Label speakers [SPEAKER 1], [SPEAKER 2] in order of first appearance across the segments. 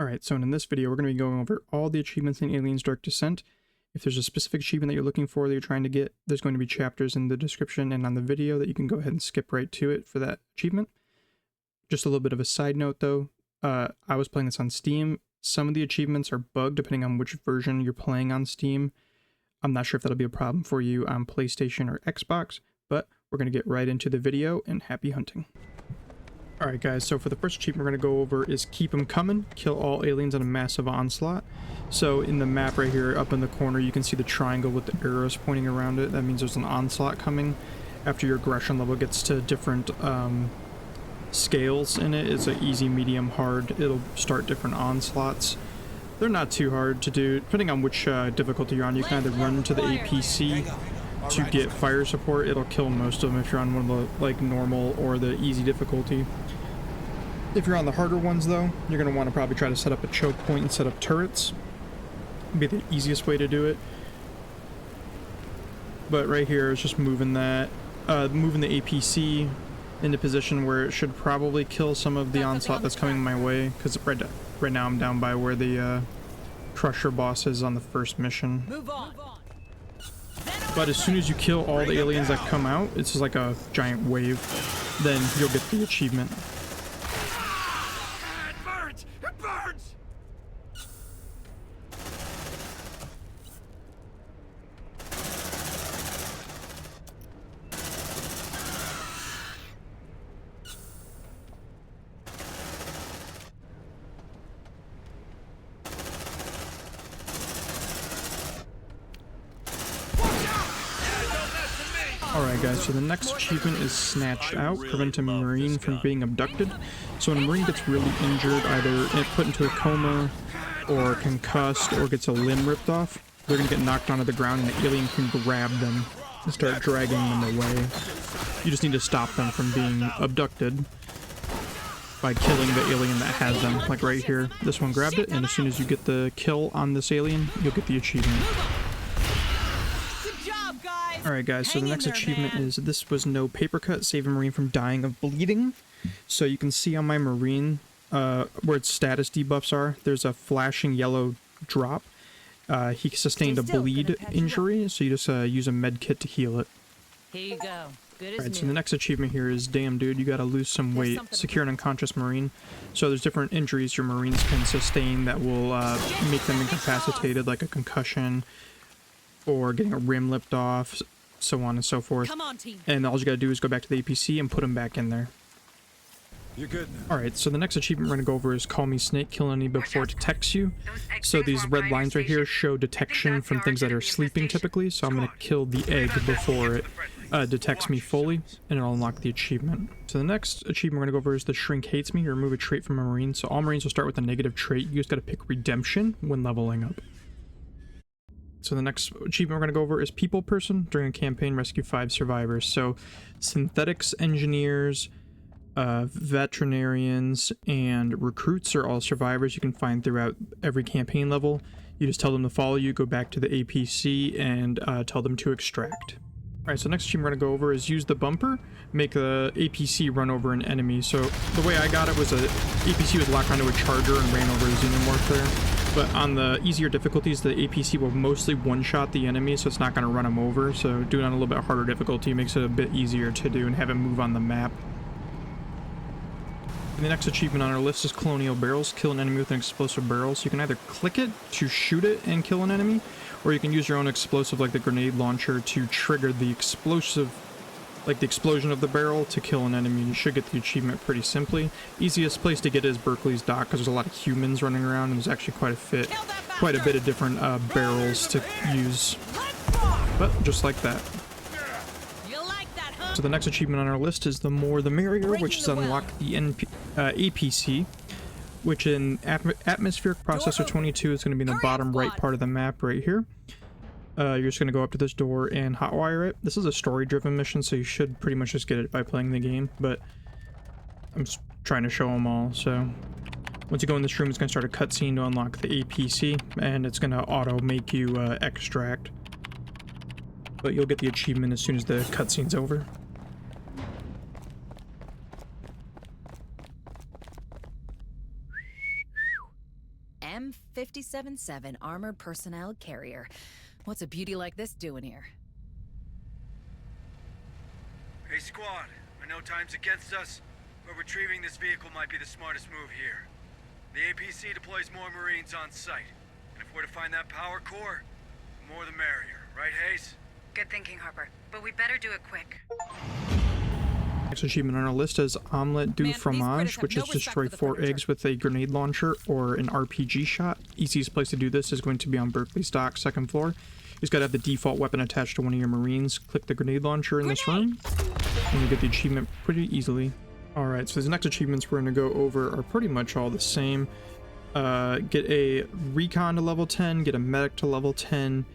[SPEAKER 1] Alright, so in this video, we're going to be going over all the achievements in Aliens Dark Descent. If there's a specific achievement that you're looking for, that you're trying to get, there's going to be chapters in the description and on the video that you can go ahead and skip right to it for that achievement. Just a little bit of a side note though, I was playing this on Steam. Some of the achievements are bugged depending on which version you're playing on Steam. I'm not sure if that'll be a problem for you on PlayStation or Xbox, but we're going to get right into the video and happy hunting. Alright guys, so for the first achievement we're going to go over is Keep 'em Coming, kill all aliens in a massive onslaught. So in the map right here up in the corner you can see the triangle with the arrows pointing around it. That means there's an onslaught coming. After your aggression level gets to different scales in it, it's an easy, medium, hard. It'll start different onslaughts. They're not too hard to do, depending on which difficulty you're on. You can either run to the APC to get fire support. It'll kill most of them if you're on one of the like normal or the easy difficulty. If you're on the harder ones though, you're going to want to probably try to set up a choke point and set up turrets. It'd be the easiest way to do it. But right here is just moving that, moving the APC into position where it should probably kill some of the onslaught that's coming my way, because right now I'm down by where the Crusher boss is on the first mission.
[SPEAKER 2] Move on.
[SPEAKER 1] But as soon as you kill all the aliens that come out, it's just like a giant wave, then you'll get the achievement.
[SPEAKER 2] It burns! It burns!
[SPEAKER 1] Alright guys, so the next achievement is Snatched Out, prevent a Marine from being abducted. So when a Marine gets really injured, either put into a coma, or concussed, or gets a limb ripped off, they're going to get knocked onto the ground and the alien can grab them and start dragging them away. You just need to stop them from being abducted by killing the alien that has them. Like right here, this one grabbed it, and as soon as you get the kill on this alien, you'll get the achievement. Alright guys, so the next achievement is This Was No Papercut, save a Marine from dying of bleeding. So you can see on my Marine, where its status debuffs are, there's a flashing yellow drop. He sustained a bleed injury, so you just use a med kit to heal it.
[SPEAKER 2] Here you go. Good as
[SPEAKER 1] Alright,
[SPEAKER 2] new.
[SPEAKER 1] so the next achievement here is Damn Dude, you gotta lose some weight, secure an unconscious Marine. So there's different injuries your Marines can sustain that will make them incapacitated, like a concussion, or getting a rim lipped off, so on and so forth.
[SPEAKER 2] Come on, team.
[SPEAKER 1] And all you gotta do is go back to the APC and put them back in there.
[SPEAKER 3] You're good now.
[SPEAKER 1] Alright, so the next achievement we're gonna go over is Call Me Snake, kill an enemy before it detects you. So these red lines right here show detection from things that are sleeping typically, so I'm gonna kill the egg before it detects me fully, and it'll unlock the achievement. So the next achievement we're gonna go over is The Shrink Hates Me, you remove a trait from a Marine. So all Marines will start with a negative trait, you just gotta pick Redemption when leveling up. So the next achievement we're going to go over is People Person. During a campaign, rescue 5 survivors. So synthetics engineers, veterinarians, and recruits are all survivors you can find throughout every campaign level. You just tell them to follow you, go back to the APC, and tell them to extract. Alright, so next achievement we're going to go over is Use the Bumper. Make the APC run over an enemy. So the way I got it was a APC was locked onto a charger and ran over a xenomorph there. But on the easier difficulties, the APC will mostly one-shot the enemy, so it's not going to run them over. So doing it on a little bit harder difficulty makes it a bit easier to do and have it move on the map. And the next achievement on our list is Colonial Barrels. Kill an enemy with an explosive barrel. So you can either click it to shoot it and kill an enemy, or you can use your own explosive like the grenade launcher to trigger the explosive, like the explosion of the barrel, to kill an enemy. You should get the achievement pretty simply. Easiest place to get it is Berkeley's dock, because there's a lot of humans running around and there's actually quite a bit of different barrels to use. But just like that. So the next achievement on our list is The More the Merrier, which is unlock the APC, which in Atmospheric Processor 22 is going to be in the bottom right part of the map right here. You're just going to go up to this door and hotwire it. This is a story-driven mission, so you should pretty much just get it by playing the game, but I'm just trying to show them all. So once you go in this room, it's going to start a cutscene to unlock the APC, and it's going to auto make you extract. But you'll get the achievement as soon as the cutscene's over.
[SPEAKER 4] M57-7 armored personnel carrier. What's a beauty like this doing here?
[SPEAKER 3] Hey, squad. I know time's against us, but retrieving this vehicle might be the smartest move here. The APC deploys more Marines on site. And if we're to find that power core, the more the merrier. Right, Hayes?
[SPEAKER 5] Good thinking, Harper. But we better do it quick.
[SPEAKER 1] Next achievement on our list is Omelette du Fromage, which is destroy 4 eggs with a grenade launcher or an RPG shot. Easiest place to do this is going to be on Berkeley's dock, 2nd floor. You just gotta have the default weapon attached to one of your Marines. Click the grenade launcher in this room, and you get the achievement pretty easily. Alright, so the next achievements we're going to go over are pretty much all the same. Get a recon to level 10, get a medic to level 10,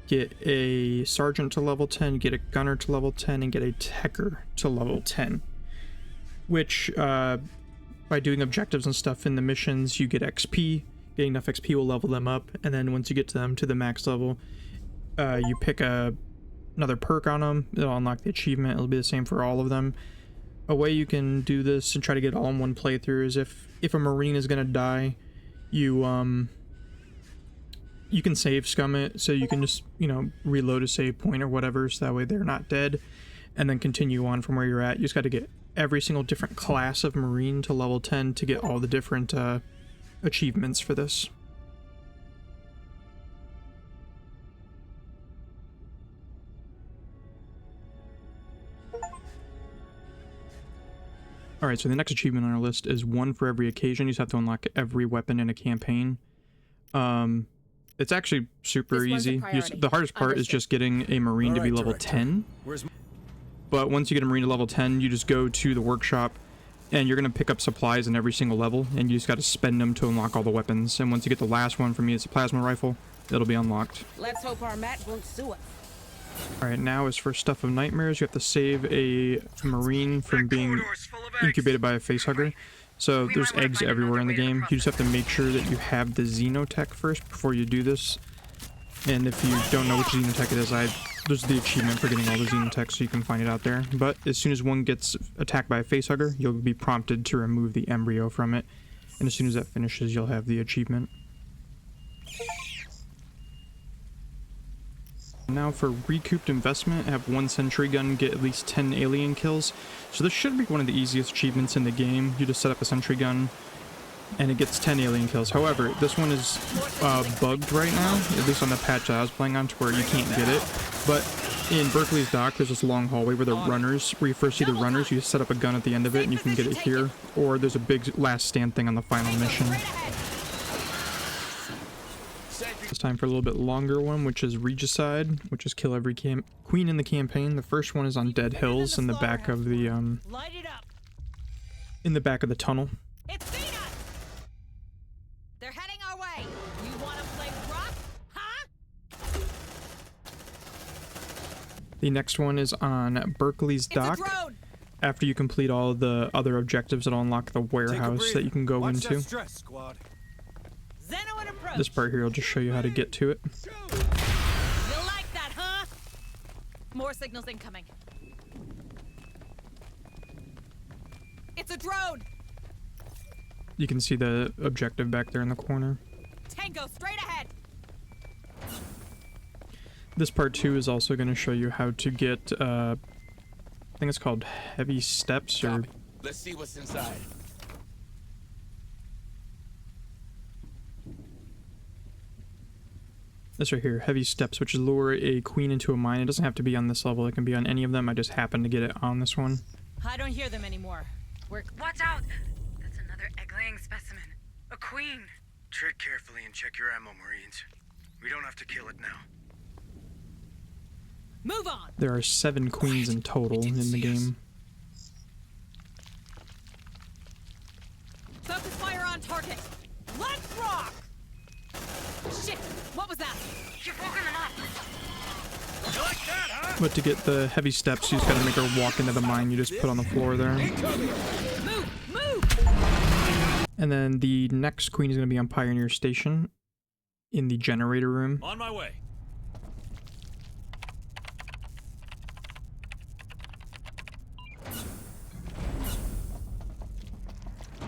[SPEAKER 1] get a sergeant to level 10, get a gunner to level 10, and get a techer to level 10. Which, by doing objectives and stuff in the missions, you get XP. Getting enough XP will level them up, and then once you get to them to the max level, you pick another perk on them. It'll unlock the achievement. It'll be the same for all of them. A way you can do this and try to get all in one playthrough is if a Marine is gonna die, you can save scum it, so you can just, you know, reload a save point or whatever, so that way they're not dead, and then continue on from where you're at. You just got to get every single different class of Marine to level 10 to get all the different achievements for this. Alright, so the next achievement on our list is one for every occasion. You just have to unlock every weapon in a campaign. It's actually super easy. The hardest part is just getting a Marine to be level 10. But once you get a Marine to level 10, you just go to the workshop, and you're going to pick up supplies in every single level, and you just got to spend them to unlock all the weapons. And once you get the last one, for me it's a plasma rifle, it'll be unlocked.
[SPEAKER 2] Let's hope our Matt won't sue us.
[SPEAKER 1] Alright, now as for Stuff of Nightmares, you have to save a Marine from being incubated by a facehugger. So there's eggs everywhere in the game. You just have to make sure that you have the Xenotech first before you do this. And if you don't know which Xenotech it is, there's the achievement for getting all the Xenotech, so you can find it out there. But as soon as one gets attacked by a facehugger, you'll be prompted to remove the embryo from it. And as soon as that finishes, you'll have the achievement. Now for recouped investment, have 1 sentry gun, get at least 10 alien kills. So this should be one of the easiest achievements in the game. You just set up a sentry gun and it gets 10 alien kills. However, this one is bugged right now, at least on the patch that I was playing on, to where you can't get it. But in Berkeley's dock, there's this long hallway where the runners, where you first see the runners, you set up a gun at the end of it and you can get it here. Or there's a big last stand thing on the final mission. It's time for a little bit longer one, which is Regicide, which is kill every queen in the campaign. The first one is on Dead Hills in the back of the tunnel.
[SPEAKER 2] It's Venus! They're heading our way. You want to play rough, huh?
[SPEAKER 1] The next one is on Berkeley's dock. After you complete all the other objectives, it'll unlock the warehouse that you can go into.
[SPEAKER 3] Stress, squad.
[SPEAKER 1] This part here will just show you how to get to it.
[SPEAKER 2] You like that, huh? More signals incoming. It's a drone.
[SPEAKER 1] You can see the objective back there in the corner.
[SPEAKER 2] Tango, straight ahead.
[SPEAKER 1] This part 2 is also going to show you how to get, I think it's called heavy steps, or...
[SPEAKER 6] Let's see what's inside.
[SPEAKER 1] This right here, heavy steps, which is lure a queen into a mine. It doesn't have to be on this level, it can be on any of them. I just happened to get it on this one.
[SPEAKER 2] I don't hear them anymore.
[SPEAKER 5] Watch out! That's another egg-laying specimen. A queen.
[SPEAKER 3] Tread carefully and check your ammo, Marines. We don't have to kill it now.
[SPEAKER 2] Move on.
[SPEAKER 1] There are 7 queens in total in the game.
[SPEAKER 2] Focus fire on target. Let's rock! Shit! What was that?
[SPEAKER 5] You've woken them up.
[SPEAKER 3] You like that, huh?
[SPEAKER 1] But to get the heavy steps, you just gotta make her walk into the mine you just put on the floor there.
[SPEAKER 2] Move! Move!
[SPEAKER 1] And then the next queen is gonna be on Pioneer Station in the generator room.
[SPEAKER 3] On my way.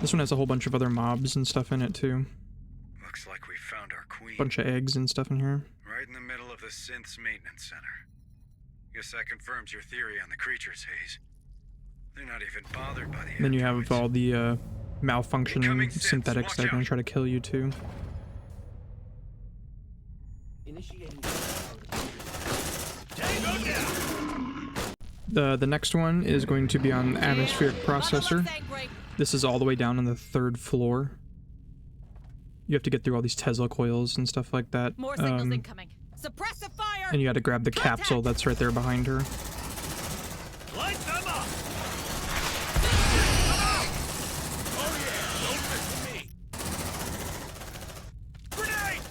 [SPEAKER 1] This one has a whole bunch of other mobs and stuff in it too.
[SPEAKER 3] Looks like we found our queen.
[SPEAKER 1] Bunch of eggs and stuff in here.
[SPEAKER 3] Right in the middle of the synth's maintenance center. Guess that confirms your theory on the creatures, Hayes. They're not even bothered by the
[SPEAKER 1] Then you have
[SPEAKER 3] androids.
[SPEAKER 1] all the malfunctioning
[SPEAKER 3] Incoming synths,
[SPEAKER 1] synthetics
[SPEAKER 3] watch
[SPEAKER 1] that are going
[SPEAKER 3] out.
[SPEAKER 1] to try to kill you too.
[SPEAKER 6] Initiating.
[SPEAKER 1] The next one is going to be on the atmospheric processor.
[SPEAKER 2] Mother looks angry.
[SPEAKER 1] This is all the way down on the 3rd floor. You have to get through all these Tesla coils and stuff like that.
[SPEAKER 2] More signals incoming. Suppressive fire.
[SPEAKER 1] And you got to grab the capsule that's right there behind her.
[SPEAKER 6] Light them up! Oh yeah, don't mess with me! Grenade!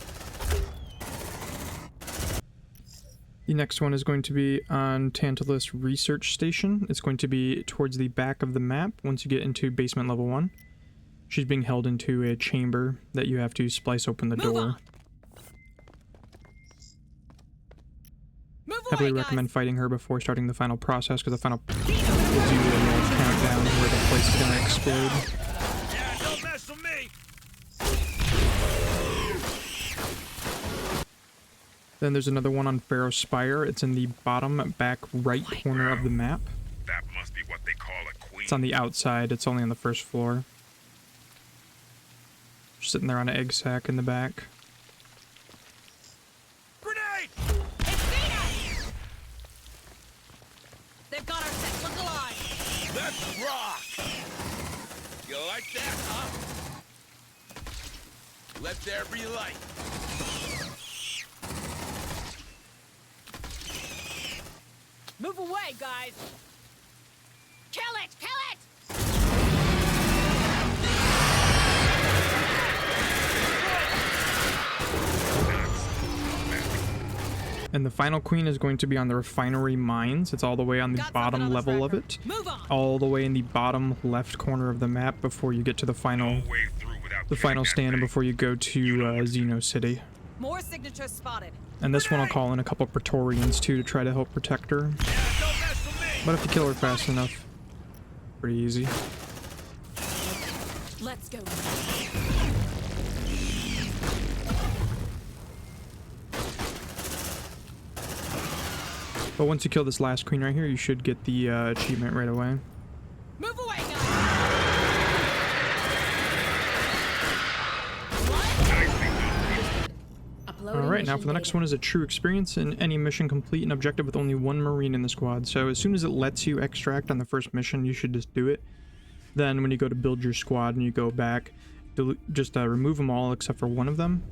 [SPEAKER 1] The next one is going to be on Tantalus Research Station. It's going to be towards the back of the map once you get into basement level 1. She's being held into a chamber that you have to splice open the
[SPEAKER 2] Move
[SPEAKER 1] door.
[SPEAKER 2] on. Move
[SPEAKER 1] Heavily
[SPEAKER 2] away,
[SPEAKER 1] recommend
[SPEAKER 2] guys.
[SPEAKER 1] fighting her before starting the final process, because the final gives you a little countdown where the place is going to explode.
[SPEAKER 6] Yeah, don't mess with me!
[SPEAKER 1] Then there's another one on Pharaoh Spire. It's in the bottom back right corner of the map.
[SPEAKER 7] That must be what they call a queen.
[SPEAKER 1] It's on the outside. It's only on the 1st floor. Just sitting there on an egg sack in the back.
[SPEAKER 6] Grenade!
[SPEAKER 2] It's Zeta. They've got our set. Look alive.
[SPEAKER 6] Let's rock! You like that, huh? Let there be light.
[SPEAKER 2] Move away, guys. Kill it. Kill it.
[SPEAKER 1] And the final queen is going to be on the refinery mines. It's all the way on the
[SPEAKER 2] Got something
[SPEAKER 1] bottom
[SPEAKER 2] on the
[SPEAKER 1] level of
[SPEAKER 2] tracker.
[SPEAKER 1] it.
[SPEAKER 2] Move on.
[SPEAKER 1] All the way in the bottom left corner of the map before you get to the final
[SPEAKER 7] No way through without
[SPEAKER 1] the
[SPEAKER 7] killing
[SPEAKER 1] final
[SPEAKER 7] that
[SPEAKER 1] stand and
[SPEAKER 7] thing.
[SPEAKER 1] before you go to Xeno City.
[SPEAKER 2] More signatures spotted.
[SPEAKER 1] And this one I'll call in a couple Praetorians too to try to help protect her.
[SPEAKER 6] Yeah, don't mess with me!
[SPEAKER 1] But if you kill her fast enough, pretty easy.
[SPEAKER 2] Let's go.
[SPEAKER 1] But once you kill this last queen right here, you should get the achievement right away.
[SPEAKER 2] Move away, guys.
[SPEAKER 1] Alright, now for the next one is a true experience. In any mission, complete an objective with only 1 Marine in the squad. So as soon as it lets you extract on the first mission, you should just do it. Then when you go to build your squad and you go back, just remove them all except for one of them.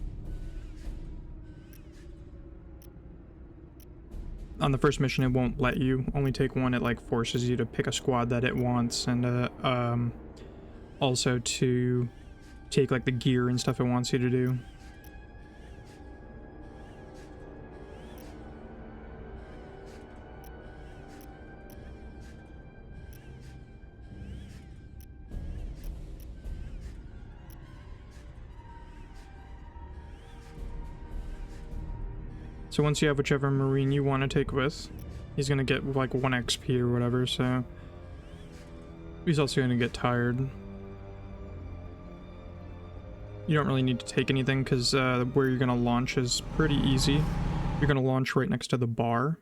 [SPEAKER 1] On the first mission, it won't let you only take one. It like forces you to pick a squad that it wants, and also to take like the gear and stuff it wants you to do. So once you have whichever Marine you want to take with, he's going to get like 1 XP or whatever, so he's also going to get tired. You don't really need to take anything because where you're going to launch is pretty easy. You're going to launch right next to the bar.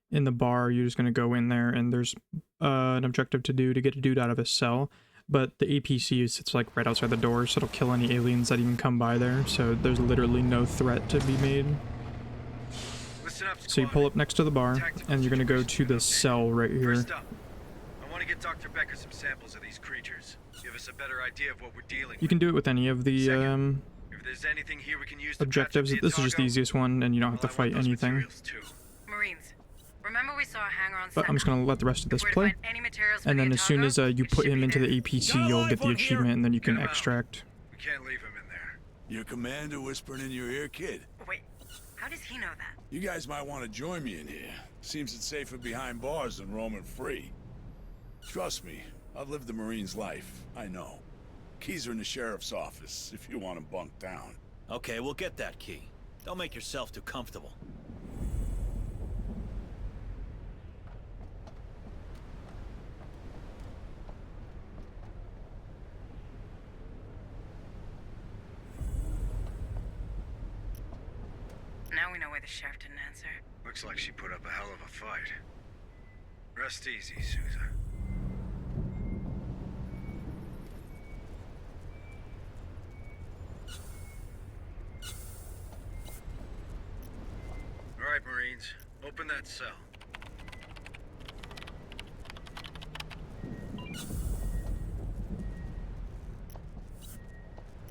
[SPEAKER 1] In the bar, you're just going to go in there and there's an objective to do to get a dude out of a cell. But the APC sits like right outside the door, so it'll kill any aliens that even come by there. So there's literally no threat to be made.
[SPEAKER 3] Listen up,
[SPEAKER 1] So you pull up next to the bar, and you're gonna go to the cell right here.
[SPEAKER 3] First up, I want to get Dr. Becker some samples of these creatures. Give us a better idea of what we're dealing
[SPEAKER 1] You can do it with any of the
[SPEAKER 3] Second, if there's anything here we can use to
[SPEAKER 1] objectives.
[SPEAKER 3] patch up
[SPEAKER 1] This is just the
[SPEAKER 3] Otago,
[SPEAKER 1] easiest one, and you don't have to
[SPEAKER 3] well, I want
[SPEAKER 1] fight
[SPEAKER 3] those
[SPEAKER 1] anything.
[SPEAKER 3] materials too.
[SPEAKER 5] Marines, remember we saw a hangar on
[SPEAKER 1] But I'm just gonna let the rest of this
[SPEAKER 5] If we're to
[SPEAKER 1] play.
[SPEAKER 5] find any materials for
[SPEAKER 1] And
[SPEAKER 5] the
[SPEAKER 1] then as soon
[SPEAKER 5] Otago,
[SPEAKER 1] as you
[SPEAKER 5] it
[SPEAKER 1] put
[SPEAKER 5] should
[SPEAKER 1] him
[SPEAKER 5] be
[SPEAKER 1] into the
[SPEAKER 5] there.
[SPEAKER 1] APC, you'll get the achievement, and then you can
[SPEAKER 3] Get him out.
[SPEAKER 1] extract.
[SPEAKER 3] We can't leave him in there.
[SPEAKER 8] Your commander whispering in your ear, kid.
[SPEAKER 5] Wait, how does he know that?
[SPEAKER 8] You guys might want to join me in here. Seems it's safer behind bars than roaming free. Trust me, I've lived the Marine's life. I know. Keys are in the sheriff's office if you want them bunked down.
[SPEAKER 9] Okay, we'll get that key. Don't make yourself too comfortable.
[SPEAKER 5] now we know why the sheriff didn't answer.
[SPEAKER 3] Looks like she put up a hell of a fight. Rest easy, Sousa. All right, Marines, open that cell.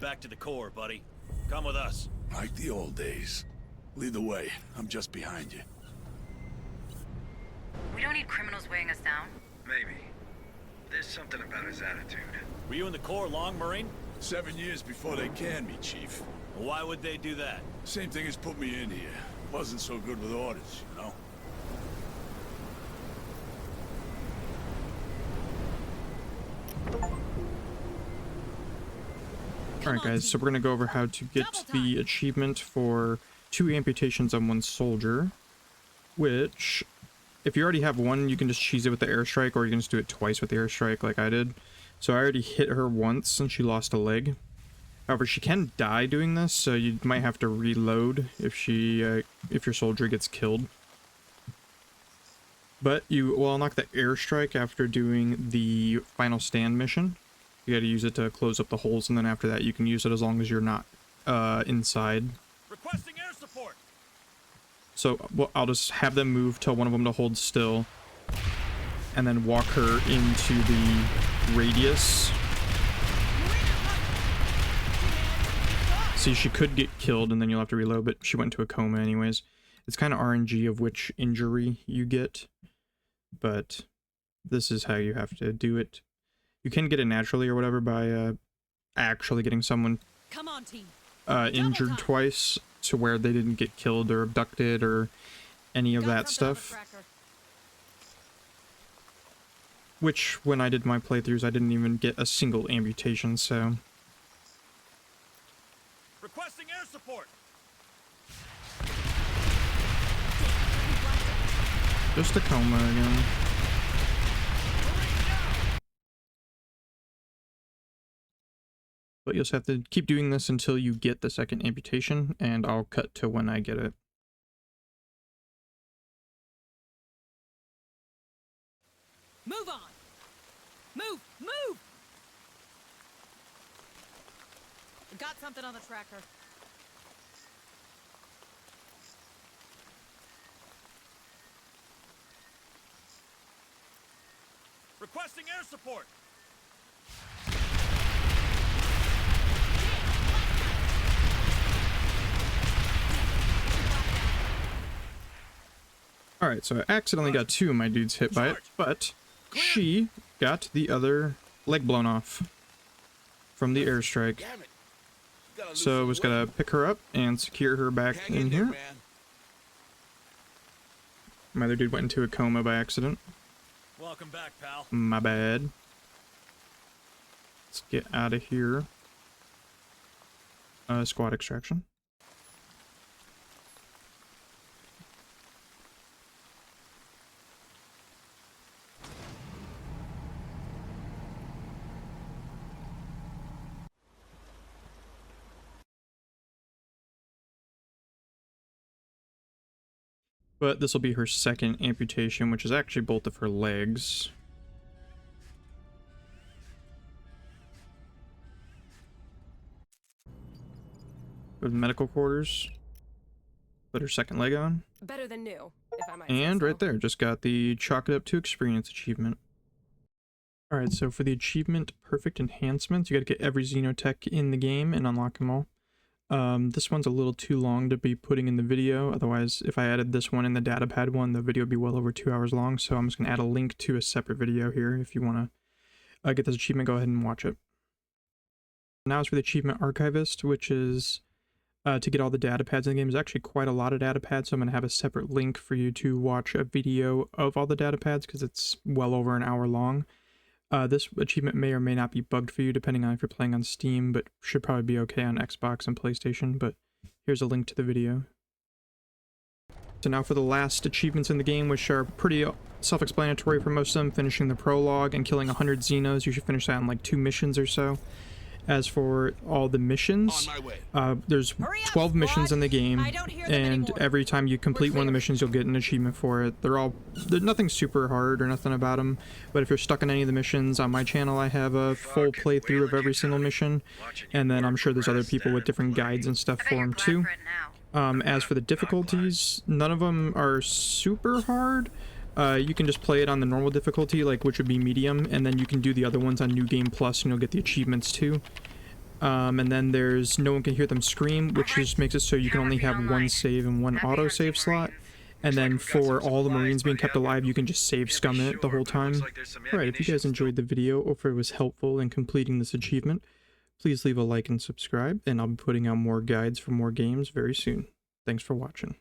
[SPEAKER 9] Back to the core, buddy. Come with us.
[SPEAKER 8] Like the old days. Lead the way. I'm just behind you.
[SPEAKER 5] We don't need criminals weighing us down.
[SPEAKER 3] Maybe. There's something about his attitude.
[SPEAKER 9] Were you in the Corps long, Marine?
[SPEAKER 8] 7 years before they canned me, Chief.
[SPEAKER 9] Why would they do that?
[SPEAKER 8] Same thing as put me in here. Wasn't so good with orders, you know?
[SPEAKER 1] Alright guys, so we're going to go over how to get the achievement for 2 amputations on 1 soldier, which, if you already have one, you can just cheese it with the airstrike, or you can just do it twice with the airstrike like I did. So I already hit her once and she lost a leg. However, she can die doing this, so you might have to reload if your soldier gets killed. But you will unlock the airstrike after doing the final stand mission. You gotta use it to close up the holes, and then after that you can use it as long as you're not inside.
[SPEAKER 9] Requesting air support.
[SPEAKER 1] So well, I'll just have them move, tell one of them to hold still, and then walk her into the radius. See, she could get killed and then you'll have to reload, but she went into a coma anyways. It's kind of RNG of which injury you get, but this is how you have to do it. You can get it naturally or whatever by actually getting someone
[SPEAKER 2] Come on, team.
[SPEAKER 1] Injured twice to where they didn't get killed or abducted or any of that stuff. Which, when I did my playthroughs, I didn't even get a single amputation, so...
[SPEAKER 9] Requesting air support.
[SPEAKER 1] Just a coma again. But you'll just have to keep doing this until you get the second amputation, and I'll cut to when I get it.
[SPEAKER 2] Move on. Move, move. Got something on the tracker.
[SPEAKER 9] Requesting air support.
[SPEAKER 1] Alright, so I accidentally got 2 of my dudes hit by it, but she got the other leg blown off from the airstrike. So I was gonna pick her up and secure her back in here. My other dude went into a coma by accident.
[SPEAKER 9] Welcome back, pal.
[SPEAKER 1] My bad. Let's get out of here. Squad extraction. But this will be her second amputation, which is actually both of her legs. Go to medical quarters. Put her second leg on.
[SPEAKER 10] Better than new, if I might say
[SPEAKER 1] And
[SPEAKER 10] so.
[SPEAKER 1] right there, just got the Chalk It Up to Experience achievement. Alright, so for the achievement Perfect Enhancements, you gotta get every Xenotech in the game and unlock them all. This one's a little too long to be putting in the video, otherwise if I added this one in the datapad one, the video would be well over 2 hours long, so I'm just going to add a link to a separate video here if you want to get this achievement, go ahead and watch it. Now it's for the achievement Archivist, which is to get all the datapads in the game. There's actually quite a lot of datapads, so I'm going to have a separate link for you to watch a video of all the datapads because it's well over an hour long. This achievement may or may not be bugged for you depending on if you're playing on Steam, but should probably be okay on Xbox and PlayStation, but here's a link to the video. So now for the last achievements in the game, which are pretty self-explanatory for most of them, finishing the prologue and killing 100 Xenos. You should finish that in like 2 missions or so. As for all the missions, there's 12 missions in the game, and every time you complete one of the missions, you'll get an achievement for it. They're nothing super hard or nothing about them, but if you're stuck in any of the missions, on my channel I have a full playthrough of every single mission, and then I'm sure there's other people with different guides and stuff for them too. As for the difficulties, none of them are super hard. You can just play it on the normal difficulty, like which would be medium, and then you can do the other ones on New Game Plus and you'll get the achievements too. And then there's No One Can Hear Them Scream, which just makes it so you can only have one save and one autosave slot. And then for all the Marines being kept alive, you can just save scum it the whole time. Alright, if you guys enjoyed the video or if it was helpful in completing this achievement, please leave a like and subscribe, and I'll be putting out more guides for more games very soon. Thanks for watching.